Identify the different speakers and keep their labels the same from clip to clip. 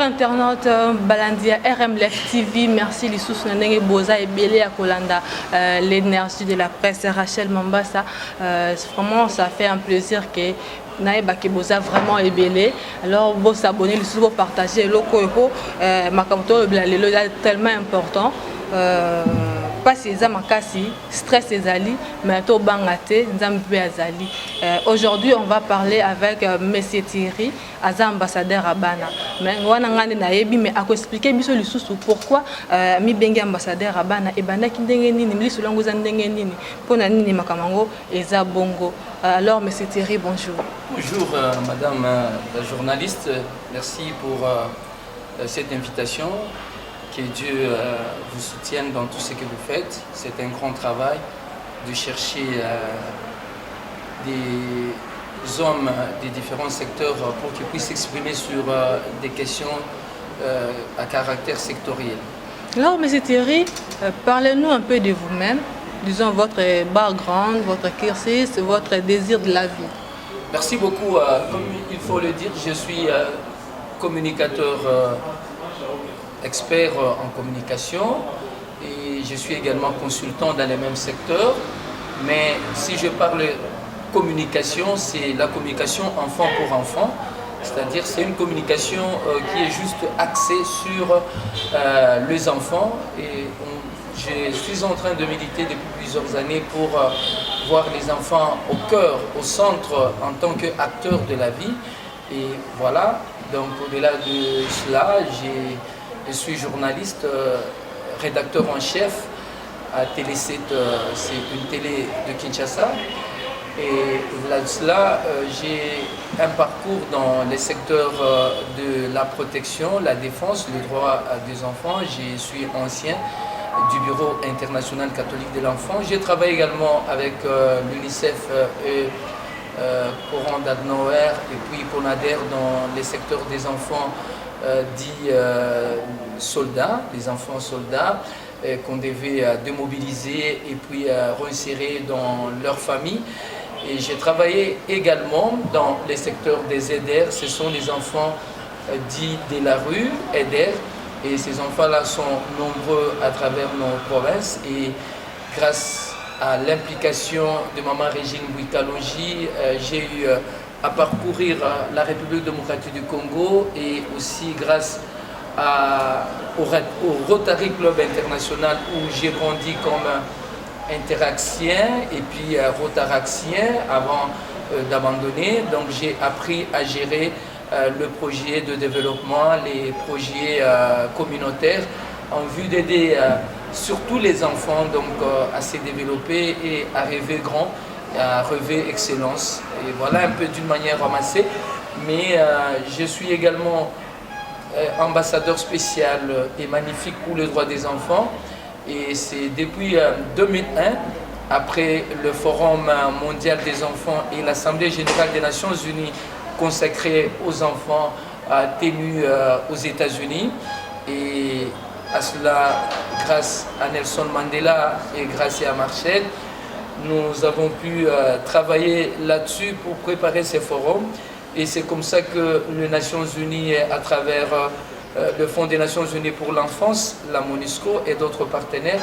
Speaker 1: Chers internautes, Balandia RM Live TV, merci Lissous Nandenge Boza et Belé à Kolanda, l'énergie de la presse, Rachel Mambassa. Vraiment, ça fait un plaisir que Naïba Boza vraiment ébélé. Alors, vous s'abonner, vous partager, le Makamoto, c'est tellement important. Pas ces amakasi, stress les ali, mais tout bangate, nzambe azali. Aujourd'hui, on va parler avec Monsieur Thierry, ambassadeur à Bana. Mais on a expliqué pourquoi mi bengi ambassadeur à Bana et Bana qui ndengeni ni milisu langu za ndengeni ni pona nini makamango eza bongo. Alors Monsieur Thierry, bonjour.
Speaker 2: Bonjour Madame la journaliste, merci pour cette invitation. Que Dieu vous soutienne dans tout ce que vous faites. C'est un grand travail de chercher des hommes des différents secteurs pour qu'ils puissent s'exprimer sur des questions à caractère sectoriel.
Speaker 1: Alors, M. Thierry, parlez-nous un peu de vous-même, disons votre background, votre cursus, votre désir de la vie.
Speaker 2: Merci beaucoup. Comme il faut le dire, je suis communicateur expert en communication et je suis également consultant dans les mêmes secteurs. Mais si je parle communication, c'est la communication enfant pour enfant, c'est-à-dire c'est une communication qui est juste axée sur les enfants et je suis en train de militer depuis plusieurs années pour voir les enfants au cœur, au centre en tant qu'acteurs de la vie. Et voilà, donc au-delà de cela, je suis journaliste, rédacteur en chef à Télé 7, c'est une télé de Kinshasa. Et là, j'ai un parcours dans les secteurs de la protection, la défense, le droit des enfants. Je suis ancien du Bureau international catholique de l'enfant. J'ai travaillé également avec l'UNICEF et Coran d'Adnoer et puis Conader dans les secteurs des enfants dits soldats, les enfants soldats qu'on devait démobiliser et puis réinsérer dans leur famille. Et j'ai travaillé également dans les secteurs des EDER, ce sont les enfants dits de la rue, EDER, et ces enfants-là sont nombreux à travers nos provinces et grâce à l'implication de Maman Régine Bouikalonji, j'ai eu à parcourir la République démocratique du Congo et aussi grâce au Rotary Club International où j'ai grandi comme interaxien et puis rotaraxien avant d'abandonner. Donc j'ai appris à gérer le projet de développement, les projets communautaires en vue d'aider surtout les enfants donc, à se développer et à rêver grand, à rêver excellence. Et voilà un peu d'une manière ramassée. Mais je suis également ambassadeur spécial et magnifique pour le droit des enfants. Et c'est depuis 2001, après le Forum mondial des enfants et l'Assemblée générale des Nations unies consacrée aux enfants tenue aux États-Unis. Et à cela, grâce à Nelson Mandela et grâce à Marshall, nous avons pu travailler là-dessus pour préparer ces forums. Et c'est comme ça que les Nations Unies, à travers le Fonds des Nations Unies pour l'enfance, la MONUSCO et d'autres partenaires,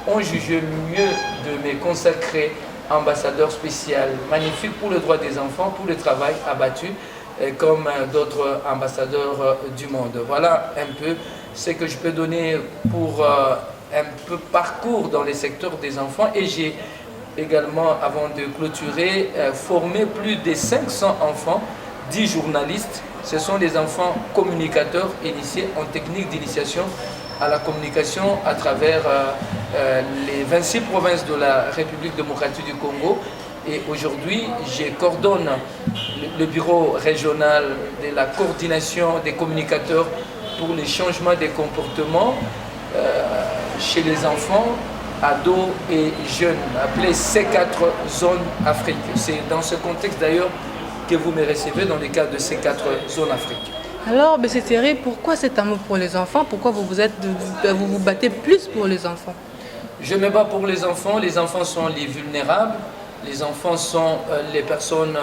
Speaker 2: ont jugé mieux de me consacrer ambassadeur spécial, magnifique pour le droit des enfants, pour le travail abattu, comme d'autres ambassadeurs du monde. Voilà un peu ce que je peux donner pour un peu parcours dans les secteurs des enfants. Et j'ai également, avant de clôturer, formé plus de 500 enfants, 10 journalistes. Ce sont des enfants communicateurs initiés en technique d'initiation à la communication à travers les 26 provinces de la République démocratique du Congo. Et aujourd'hui, je coordonne le bureau régional de la coordination des communicateurs pour les changements des comportements chez les enfants, ados et jeunes, appelé C4 Zone Afrique. C'est dans ce contexte d'ailleurs que vous me recevez dans le cadre de ces 4 zones Afrique.
Speaker 1: Alors, M. Thierry, pourquoi cet amour pour les enfants? Pourquoi vous vous battez plus pour les enfants?
Speaker 2: Je me bats pour les enfants sont les vulnérables, les enfants sont les personnes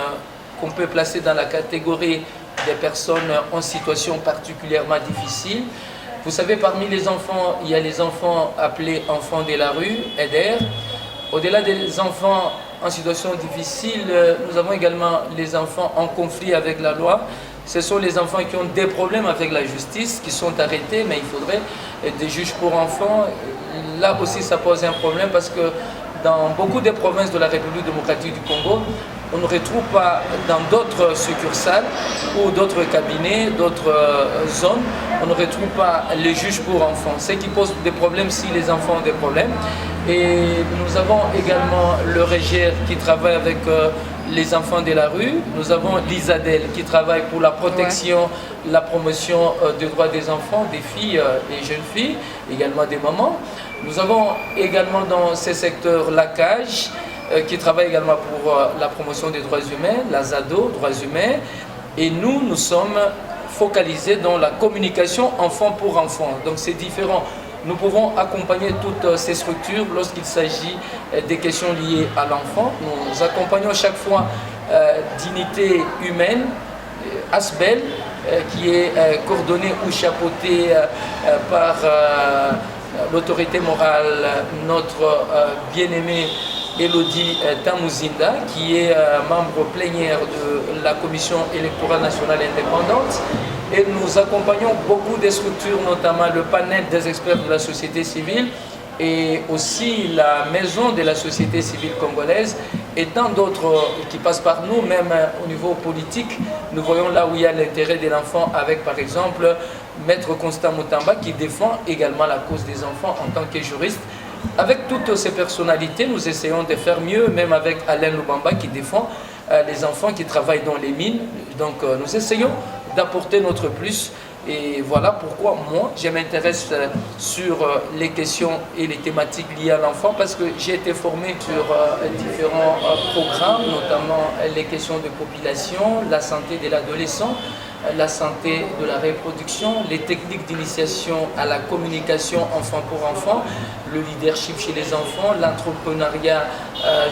Speaker 2: qu'on peut placer dans la catégorie des personnes en situation particulièrement difficile. Vous savez, parmi les enfants, il y a les enfants appelés enfants de la rue, EDER. Au-delà des enfants en situation difficile, nous avons également les enfants en conflit avec la loi. Ce sont les enfants qui ont des problèmes avec la justice, qui sont arrêtés, mais il faudrait des juges pour enfants. Là aussi, ça pose un problème parce que dans beaucoup des provinces de la République démocratique du Congo, on ne retrouve pas dans d'autres succursales ou d'autres cabinets, d'autres zones, on ne retrouve pas les juges pour enfants. Ce qui pose des problèmes si les enfants ont des problèmes. Et nous avons également le REGER qui travaille avec les enfants de la rue. Nous avons l'ISADEL qui travaille pour la protection, la promotion des droits des enfants, des filles et jeunes filles, également des mamans. Nous avons également dans ces secteurs la CAGE qui travaille également pour la promotion des droits humains, la ZADO, droits humains. Et nous sommes focalisés dans la communication enfant pour enfant. Donc c'est différent. Nous pouvons accompagner toutes ces structures lorsqu'il s'agit des questions liées à l'enfant. Nous accompagnons chaque fois Dignité Humaine, ASBEL, qui est coordonnée ou chapeautée par l'autorité morale, notre bien-aimée Elodie Tamouzinda, qui est membre plénière de la Commission électorale nationale indépendante. Et nous accompagnons beaucoup de structures, notamment le panel des experts de la société civile et aussi la maison de la société civile congolaise et tant d'autres qui passent par nous, même au niveau politique. Nous voyons là où il y a l'intérêt de l'enfant avec, par exemple, Maître Constant Moutamba qui défend également la cause des enfants en tant que juriste. Avec toutes ces personnalités, nous essayons de faire mieux, même avec Alain Lubamba qui défend les enfants qui travaillent dans les mines. Donc nous essayons d'apporter notre plus. Et voilà pourquoi moi, je m'intéresse sur les questions et les thématiques liées à l'enfant parce que j'ai été formé sur différents programmes, notamment les questions de population, la santé de l'adolescent, la santé de la reproduction, les techniques d'initiation à la communication enfant pour enfant, le leadership chez les enfants, l'entrepreneuriat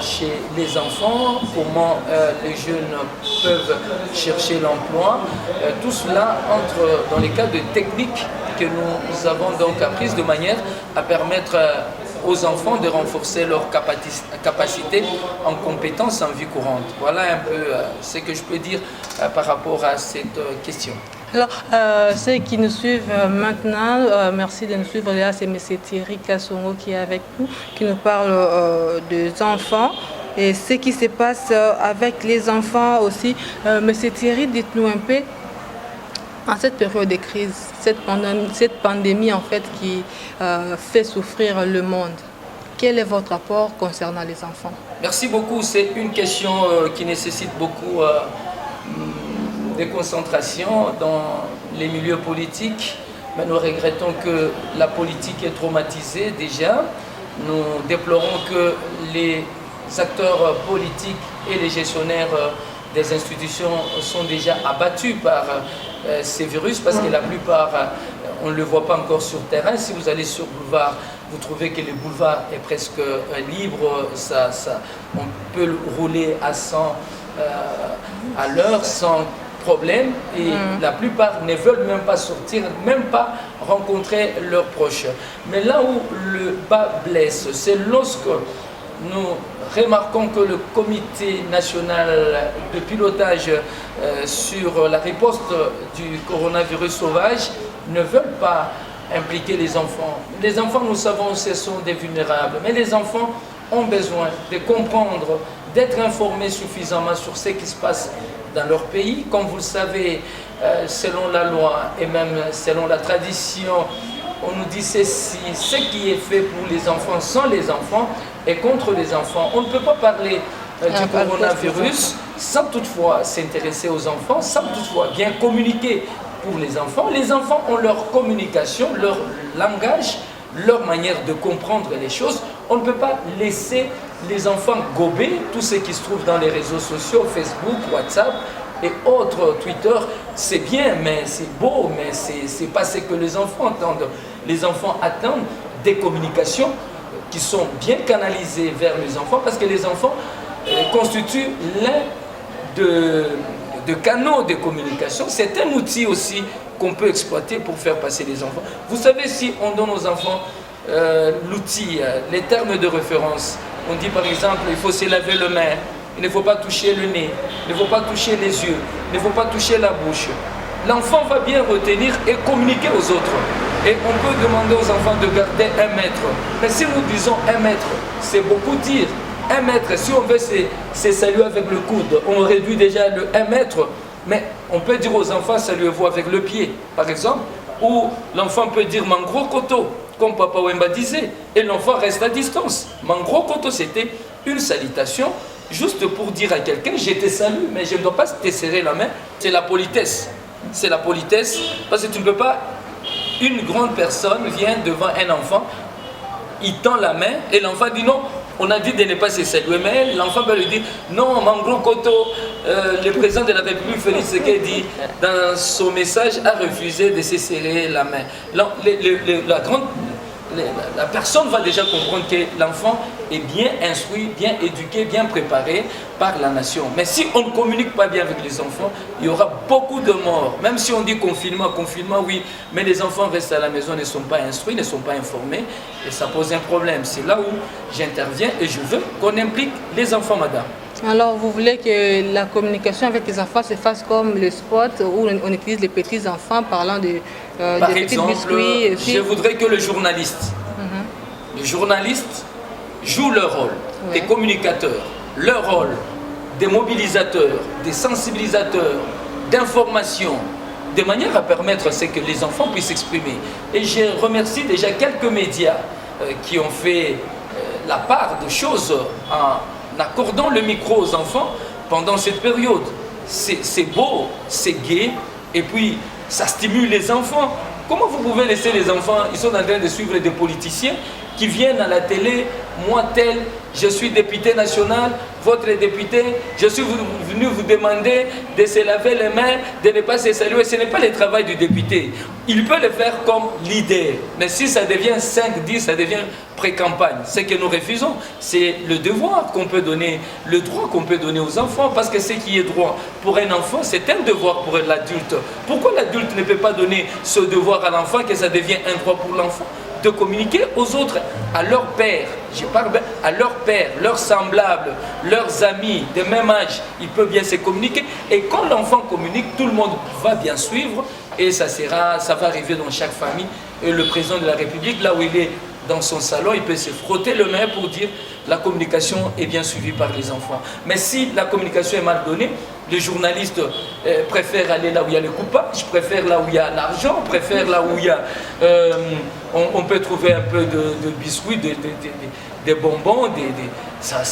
Speaker 2: chez les enfants, comment les jeunes peuvent chercher l'emploi. Tout cela entre dans les cas de techniques que nous avons donc apprises de manière à permettre aux enfants de renforcer leur capacité en compétences en vie courante. Voilà un peu ce que je peux dire par rapport à cette question.
Speaker 1: Alors, ceux qui nous suivent maintenant, merci de nous suivre. Là, c'est M. Thierry Kassongo qui est avec nous, qui nous parle des enfants et ce qui se passe avec les enfants aussi. M. Thierry, dites-nous un peu, en cette période de crise, cette pandémie en fait qui fait souffrir le monde, quel est votre rapport concernant les enfants?
Speaker 2: Merci beaucoup. C'est une question qui nécessite beaucoup de concentration dans les milieux politiques. Mais nous regrettons que la politique est traumatisée déjà. Nous déplorons que les acteurs politiques et les gestionnaires des institutions sont déjà abattus par ces virus parce que la plupart, on ne le voit pas encore sur terrain. Si vous allez sur boulevard, vous trouvez que le boulevard est presque libre. On peut le rouler à 100 à l'heure sans problème et la plupart ne veulent même pas sortir, même pas rencontrer leurs proches. Mais là où le bas blesse, c'est lorsque nous remarquons que le comité national de pilotage sur la riposte du coronavirus sauvage ne veulent pas impliquer les enfants. Les enfants, nous savons, ce sont des vulnérables, mais les enfants ont besoin de comprendre, d'être informés suffisamment sur ce qui se passe dans leur pays. Comme vous le savez, selon la loi et même selon la tradition, on nous dit ceci, ce qui est fait pour les enfants sans les enfants est contre les enfants. On ne peut pas parler du coronavirus sans toutefois s'intéresser aux enfants, sans toutefois bien communiquer pour les enfants. Les enfants ont leur communication, leur langage, leur manière de comprendre les choses. On ne peut pas laisser les enfants gober tout ce qui se trouve dans les réseaux sociaux, Facebook, WhatsApp et autres, Twitter. C'est bien, mais c'est beau, mais c'est pas ce que les enfants entendent. Les enfants attendent des communications qui sont bien canalisées vers les enfants parce que les enfants constituent l'un de de canaux de communication, c'est un outil aussi qu'on peut exploiter pour faire passer les enfants. Vous savez, si on donne aux enfants l'outil, les termes de référence, on dit par exemple, il faut se laver les mains, il ne faut pas toucher le nez, il ne faut pas toucher les yeux, il ne faut pas toucher la bouche. L'enfant va bien retenir et communiquer aux autres. Et on peut demander aux enfants de garder 1 mètre. Mais si nous disons 1 mètre, c'est beaucoup dire. 1 mètre, si on veut se saluer avec le coude, on réduit déjà le 1 mètre. Mais on peut dire aux enfants, saluez-vous avec le pied, par exemple. Ou l'enfant peut dire mangro koto, comme Papa Wemba disait. Et l'enfant reste à distance. Mangro koto, c'était une salutation, juste pour dire à quelqu'un, je te salue, mais je ne dois pas te serrer la main. C'est la politesse. C'est la politesse, parce que tu ne peux pas... Une grande personne vient devant un enfant, il tend la main et l'enfant dit non, on a dit de ne pas se saluer, mais l'enfant va lui dire non, Mangro Koto, le président de la République Félix Tshisekedi, dans son message, a refusé de se serrer la main. La personne va déjà comprendre que l'enfant est bien instruit, bien éduqué, bien préparé par la nation. Mais si on ne communique pas bien avec les enfants, il y aura beaucoup de morts. Même si on dit confinement, oui, mais les enfants restent à la maison, ne sont pas instruits, ne sont pas informés, et ça pose un problème. C'est là où j'interviens et je veux qu'on implique les enfants, madame.
Speaker 1: Alors, vous voulez que la communication avec les enfants se fasse comme le spot où on utilise les petits enfants parlant de
Speaker 2: Par
Speaker 1: des petits
Speaker 2: exemple,
Speaker 1: biscuits.
Speaker 2: je voudrais que le journaliste joue leur rôle, des communicateurs, leur rôle, des mobilisateurs, des sensibilisateurs, d'information, de manière à permettre à ce que les enfants puissent s'exprimer. Et je remercie déjà quelques médias qui ont fait la part de choses en accordant le micro aux enfants pendant cette période. C'est beau, c'est gai, et puis ça stimule les enfants. Comment vous pouvez laisser les enfants, ils sont en train de suivre des politiciens qui viennent à la télé, moi tel, je suis député national, votre député, je suis venu vous demander de se laver les mains, de ne pas se saluer. Ce n'est pas le travail du député. Il peut le faire comme leader. Mais si ça devient 5, 10, ça devient pré-campagne. Ce que nous refusons, c'est le devoir qu'on peut donner, le droit qu'on peut donner aux enfants. Parce que ce qui est droit pour un enfant, c'est un devoir pour l'adulte. Pourquoi l'adulte ne peut pas donner ce devoir à l'enfant que ça devient un droit pour l'enfant? De communiquer aux autres, à leur père, je parle à leur père, leurs semblables, leurs amis de même âge, ils peuvent bien se communiquer. Et quand l'enfant communique, tout le monde va bien suivre et ça va arriver dans chaque famille. Et le président de la République, là où il est dans son salon, il peut se frotter le main pour dire la communication est bien suivie par les enfants. Mais si la communication est mal donnée, les journalistes préfèrent aller là où il y a le coupage, préfèrent là où il y a l'argent, préfèrent là où il y a... on peut trouver un peu de biscuits, des bonbons, ça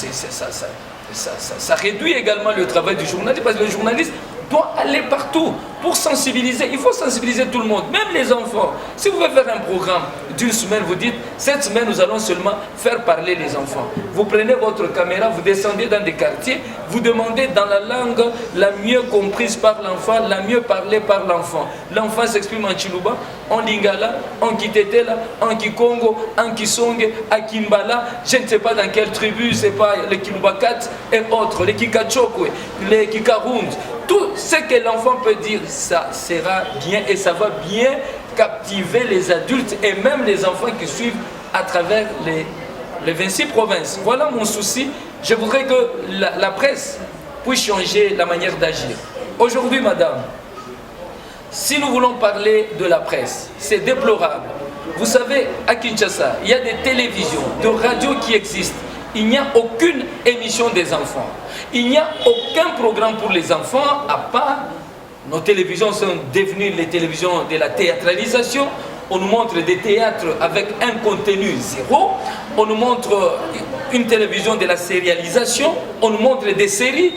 Speaker 2: réduit également le travail du journaliste, parce que le journaliste doit aller partout pour sensibiliser. Il faut sensibiliser tout le monde, même les enfants. Si vous voulez faire un programme d'une semaine, vous dites, cette semaine, nous allons seulement faire parler les enfants. Vous prenez votre caméra, vous descendez dans des quartiers, vous demandez dans la langue la mieux comprise par l'enfant, la mieux parlée par l'enfant. L'enfant s'exprime en Chiluba, en Lingala, en Kitetela, en Kikongo, en Kisonge, à Kimbala, je ne sais pas dans quelle tribu, c'est pas les Kilubakat et autres, les Kikachokwe, les Kikarund. Tout ce que l'enfant peut dire, ça sera bien et ça va bien captiver les adultes et même les enfants qui suivent à travers les 26 provinces. Voilà mon souci. Je voudrais que la presse puisse changer la manière d'agir. Aujourd'hui, madame, si nous voulons parler de la presse, c'est déplorable. Vous savez, à Kinshasa, il y a des télévisions, de radios qui existent. Il n'y a aucune émission des enfants. Il n'y a aucun programme pour les enfants, à part nos télévisions sont devenues les télévisions de la théâtralisation. On nous montre des théâtres avec un contenu zéro. On nous montre une télévision de la sérialisation. On nous montre des séries,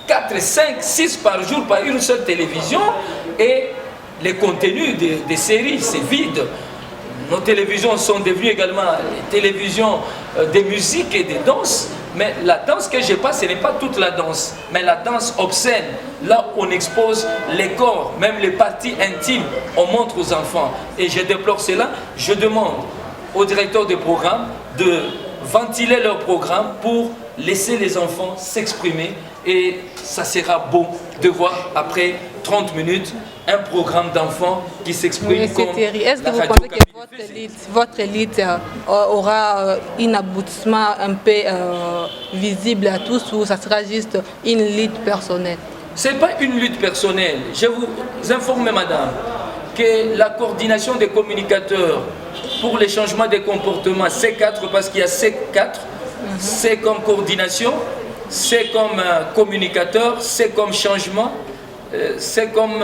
Speaker 2: 4, 5, 6 par jour par une seule télévision. Et les contenus des séries, c'est vide. Nos télévisions sont devenues également les télévisions des musiques et des danses. Mais la danse que je passe, ce n'est pas toute la danse, mais la danse obscène. Là, on expose les corps, même les parties intimes, on montre aux enfants. Et je déplore cela. Je demande au directeur des programmes de ventiler leur programme pour laisser les enfants s'exprimer et ça sera beau de voir après 30 minutes un programme d'enfants qui s'exprime
Speaker 1: oui,
Speaker 2: comme
Speaker 1: est-ce que vous pensez que votre élite aura un aboutissement un peu visible à tous ou ça sera juste une lutte personnelle?
Speaker 2: Ce n'est pas une lutte personnelle. Je vous informe, madame, que la coordination des communicateurs pour les changements des comportements, C4, parce qu'il y a C4, C comme coordination, C comme communicateur, C comme changement, C comme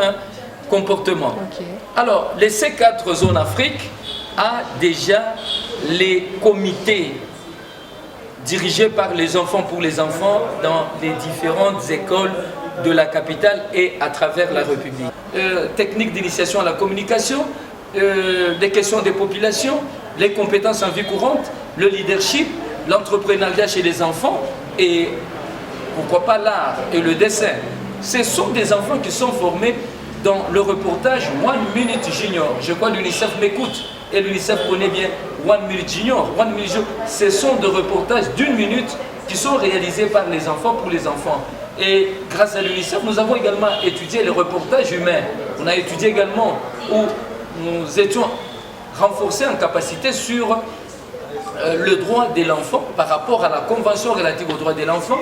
Speaker 2: comportement.
Speaker 1: Okay.
Speaker 2: Alors, les C4 zones Afrique a déjà les comités dirigés par les enfants pour les enfants dans les différentes écoles de la capitale et à travers la République. Technique d'initiation à la communication, des questions des populations, les compétences en vie courante, le leadership, l'entrepreneuriat chez les enfants et pourquoi pas l'art et le dessin. Ce sont des enfants qui sont formés dans le reportage One Minute Junior. Je crois que l'UNICEF m'écoute et l'UNICEF connaît bien One Minute Junior. One Minute Junior, ce sont des reportages d'1 minute qui sont réalisés par les enfants pour les enfants. Et grâce à l'UNICEF, nous avons également étudié les reportages humains. On a étudié également où nous étions renforcés en capacité sur le droit de l'enfant par rapport à la Convention relative aux droits de l'enfant,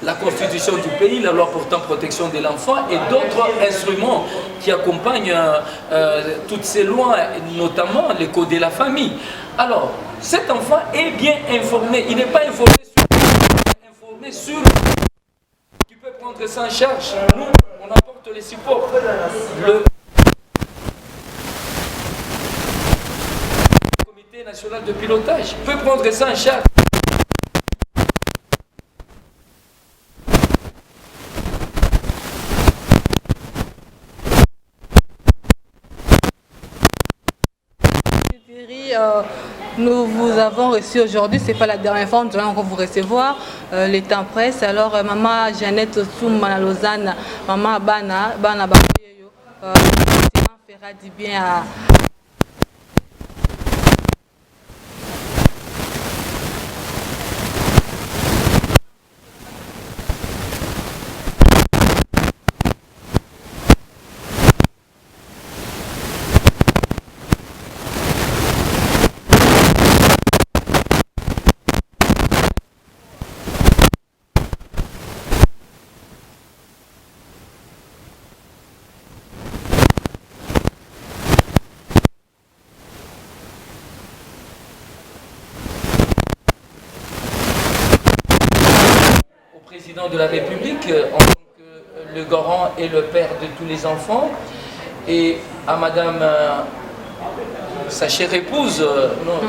Speaker 2: la Constitution du pays, la loi portant protection de l'enfant et d'autres instruments qui accompagnent toutes ces lois, notamment les codes de la famille. Alors, cet enfant est bien informé, il n'est pas informé sur qui peut prendre ça en charge. Nous, on apporte les supports. Le Comité national de pilotage peut prendre ça en charge.
Speaker 1: Nous vous avons reçu aujourd'hui, ce n'est pas la dernière fois, nous allons encore vous recevoir, les temps presse. Alors, maman Jeannette Soumana Lausanne, maman Bana Bakoyeyo, fera du bien à...
Speaker 2: Président de la République en tant que le garant et le père de tous les enfants et à madame sa chère épouse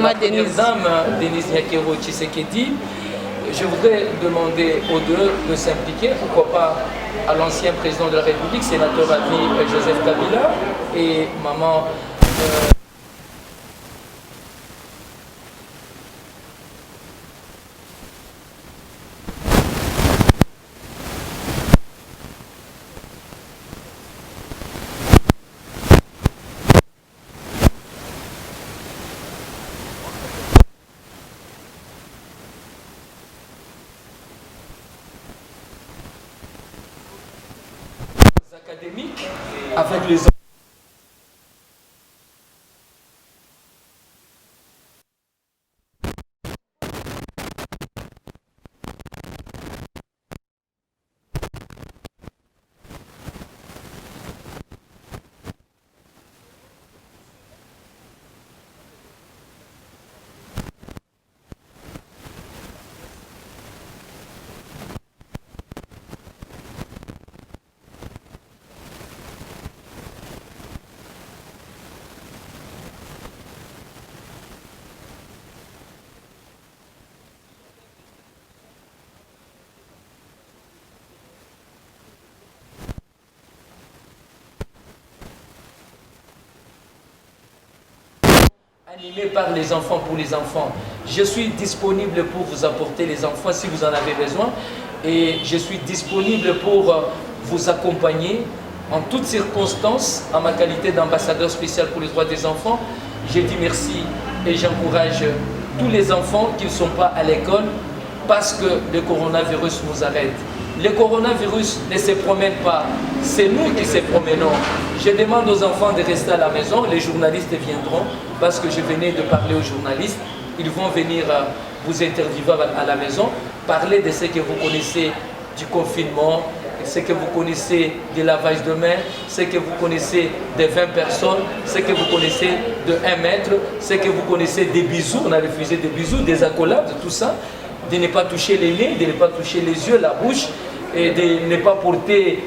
Speaker 2: la première dame Denise Nyakero Tshisekedi, je voudrais demander aux deux de s'impliquer, pourquoi pas à l'ancien président de la République, sénateur à vie Joseph Kabila et maman académiques avec les animé par les enfants pour les enfants. Je suis disponible pour vous apporter les enfants si vous en avez besoin et je suis disponible pour vous accompagner en toutes circonstances en ma qualité d'ambassadeur spécial pour les droits des enfants. Je dis merci et j'encourage tous les enfants qui ne sont pas à l'école parce que le coronavirus nous arrête. Le coronavirus ne se promène pas, c'est nous qui se promenons. Je demande aux enfants de rester à la maison, les journalistes viendront, parce que je venais de parler aux journalistes, ils vont venir vous interviewer à la maison, parler de ce que vous connaissez du confinement, ce que vous connaissez du lavage de mains, ce que vous connaissez des 20 personnes, ce que vous connaissez de 1 mètre, ce que vous connaissez des bisous, on a refusé des bisous, des accolades, tout ça, de ne pas toucher les nez, de ne pas toucher les yeux, la bouche, et de ne pas porter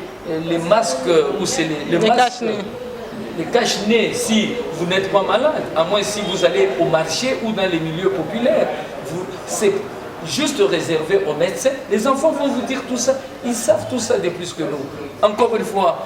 Speaker 2: les masques ou c'est les masques, les cache-nez si vous n'êtes pas malade, à moins si vous allez au marché ou dans les milieux populaires. C'est juste réservé aux médecins. Les enfants vont vous dire tout ça, ils savent tout ça de plus que nous. Encore une fois,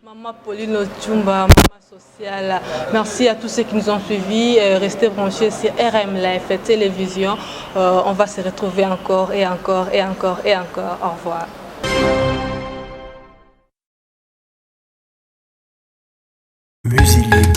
Speaker 1: Maman Pauline Ochumba, maman sociale, merci à tous ceux qui nous ont suivis. Restez branchés sur RM Live Télévision. On va se retrouver encore et encore et encore et encore. Au revoir.
Speaker 3: Musique.